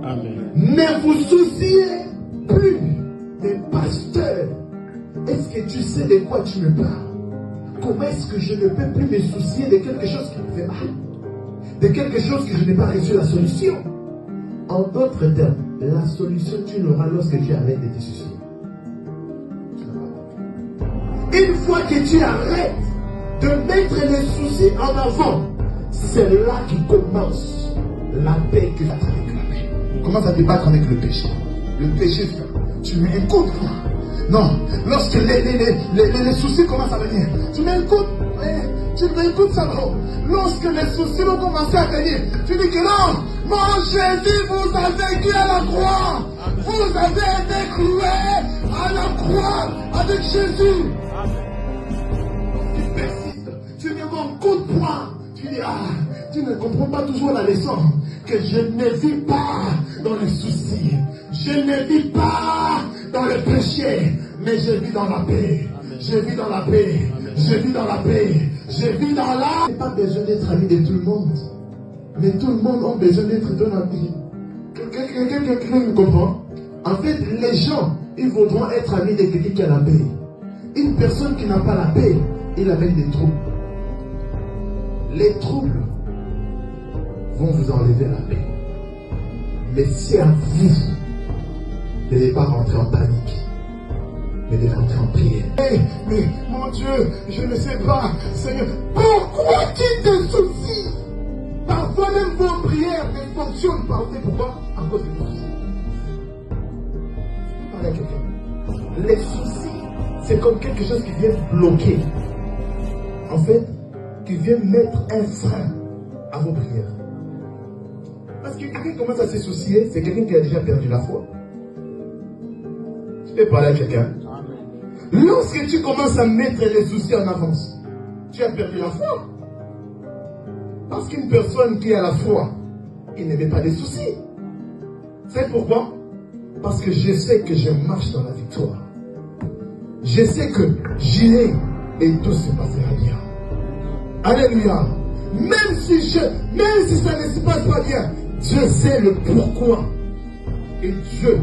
Amen. Ne vous souciez plus des pasteurs. Est-ce que tu sais de quoi tu me parles? Comment est-ce que je ne peux plus me soucier de quelque chose qui me fait mal? De quelque chose que je n'ai pas reçu la solution? En d'autres termes, la solution tu l'auras lorsque tu arrêtes de te soucier. Une fois que tu arrêtes de mettre les soucis en avant, c'est là qu'il commence la paix que tu as avec la paix. Commence à te battre avec le péché. Le péché, tu m'écoutes. Non, lorsque les soucis commencent à venir, tu m'écoutes. Tu m'écoutes, ça non. Lorsque les soucis vont commencer à venir, tu dis que non, mon Jésus vous a vécu à la croix. Vous avez été cloué à la croix avec Jésus. Tu persistes, tu me mon coup de poing. Tu dis, tu ne comprends pas toujours la leçon. Que je ne vis pas dans les soucis. Je ne vis pas dans le péché. Mais je vis dans la paix. Je vis dans la paix. Je vis dans la paix. Je vis dans la... Je n'ai pas besoin d'être ami de tout le monde. Mais tout le monde a besoin d'être ton ami. Quelqu'un me comprend? En fait, les gens, ils voudront être amis de quelqu'un qui a la paix. Une personne qui n'a pas la paix, il amène des troubles. Les troubles vont vous enlever la paix. Mais c'est à vous de ne pas rentrer en panique, mais de rentrer en prière. Mais mon Dieu, je ne sais pas, Seigneur, pourquoi tu te soucies? Parfois même vos prières ne fonctionnent pas. Vous savez pourquoi? À cause des soucis. Parlez à quelqu'un. Les soucis, c'est comme quelque chose qui vient bloquer. En fait, qui vient mettre un frein à vos prières. Parce que quelqu'un commence à se soucier, c'est quelqu'un qui a déjà perdu la foi. Je vais parler à quelqu'un. Lorsque tu commences à mettre les soucis en avance, tu as perdu la foi. Parce qu'une personne qui a la foi, il ne met pas de soucis. C'est pourquoi? Parce que je sais que je marche dans la victoire. Je sais que j'irai et tout se passera bien. Alléluia. Même si ça ne se passe pas bien, Dieu sait le pourquoi. Et Dieu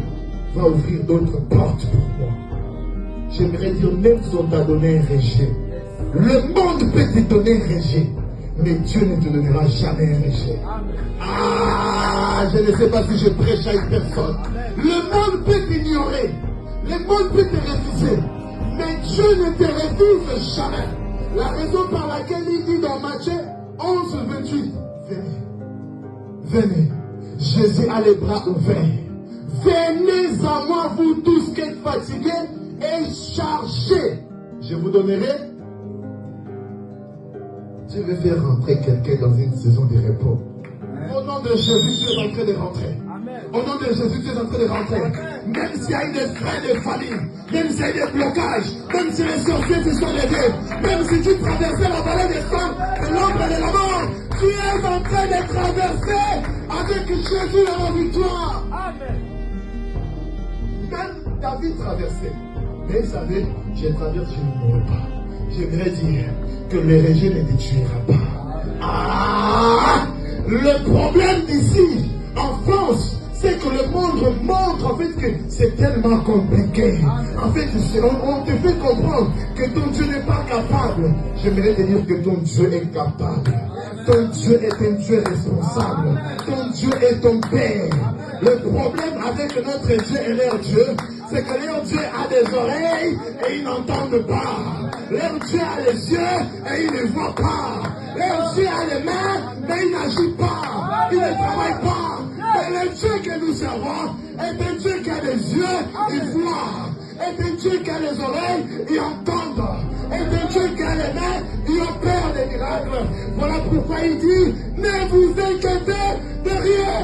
va ouvrir d'autres portes pour moi. J'aimerais dire, même si on t'a donné un rejet, le monde peut te donner un rejet, mais Dieu ne te donnera jamais un rejet. Je ne sais pas si je prêche à une personne. Le monde peut t'ignorer, le monde peut te refuser, mais Dieu ne te refuse jamais. La raison par laquelle il dit dans Matthieu 11, 28, venez. Jésus a les bras ouverts. Venez à moi, vous tous qui êtes fatigués et chargés. Je vous donnerai. Dieu veut faire rentrer quelqu'un dans une saison de repos. Au nom de Jésus, tu es en train de rentrer. Au nom de Jésus, tu es en train de rentrer. Même s'il y a des freins de famille, même s'il y a des blocages, même si les sorciers se sont levés, même si tu traversais la vallée des sang, de l'ombre et de la mort, tu es en train de traverser avec Jésus dans la victoire. Amen. Même David traversait. Mais vous savez, je traverse, je ne mourrai pas. J'aimerais dire que le rejet ne te tuera pas. Le problème d'ici, en France, c'est que le monde montre en fait que c'est tellement compliqué. En fait, on te fait comprendre que ton Dieu n'est pas capable. J'aimerais te dire que ton Dieu est capable. Ton Dieu est un Dieu responsable. Ton Dieu est ton Père. Le problème avec notre Dieu et leur Dieu, c'est que leur Dieu a des oreilles et ils n'entendent pas. Leur Dieu a les yeux et il ne voit pas. Leur Dieu a les mains, mais il n'agit pas. Il ne travaille pas. Mais le Dieu que nous servons est un Dieu qui a des yeux, il voit. Est un Dieu qui a les oreilles, il entend. Est un Dieu qui a les mains, il opère des miracles. Voilà pourquoi il dit, ne vous inquiétez de rien.